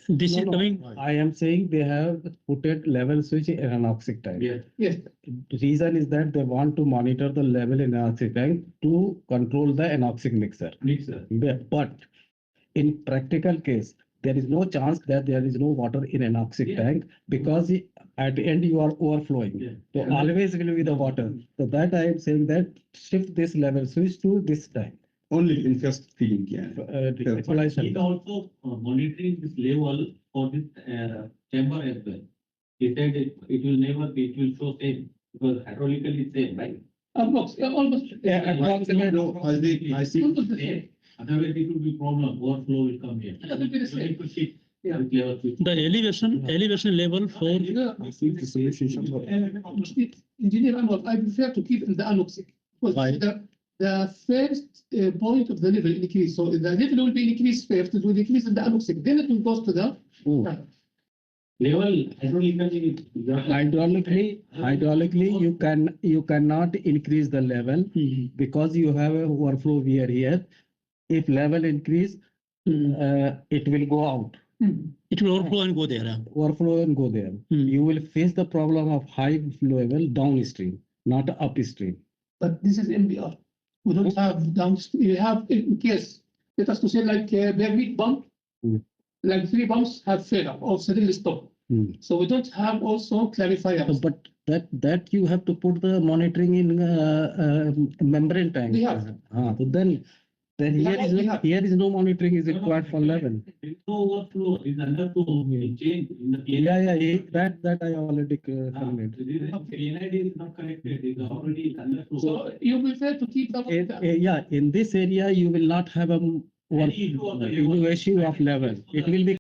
This No, is no, coming. I am saying they have put a level switch in anoxic tank. Yes. Yes, Reason is that they want to monitor the level in anoxic tank to control the anoxic mixer. Mixer. But in practical case, there is no chance that there is no water in anoxic Yeah. tank because at the end you are overflowing. Yeah. So always will be the water. So that I am saying that shift this level switch to this tank. Only in first feeding, yeah. Equalization. It also monitoring this level for this chamber as well. He said it will never be, it will show same because hydraulically same, right? almost. Yeah, approximate. No, I see. Almost the Same. same. Otherwise it will be problem, overflow will come here. That will be the You need same. to shift Yeah. with level switch. The elevation level for I think the solution should work. Engineer Anwar, I prefer to keep in the anoxic. Why? Because the first point of the level increase, so the level will be increased first, it will increase in the anoxic, then it will go to the Hmm. tank. Level hydraulically. Hydraulically, you cannot increase the level because you have a overflow weir here. If level increase, it will go out, it will overflow and go there. overflow and go there. You will face the problem of high level downstream, not upstream. But this is MBR. We don't have downstream, we have in case, let us to say like bare meat pump, Mm. like 3 pumps have failure or suddenly stop. Hmm. So we don't have also clarifiers. But that you have to put the monitoring in membrane tank. We have. So then here is no monitoring is required for level. There is no overflow, is under to change in the PNID. Yeah, that I already conveyed. The reason PNID is not corrected, is already under to. So you prefer to keep the. In this area, you will not have a Any issue of the level. issue of level. It will be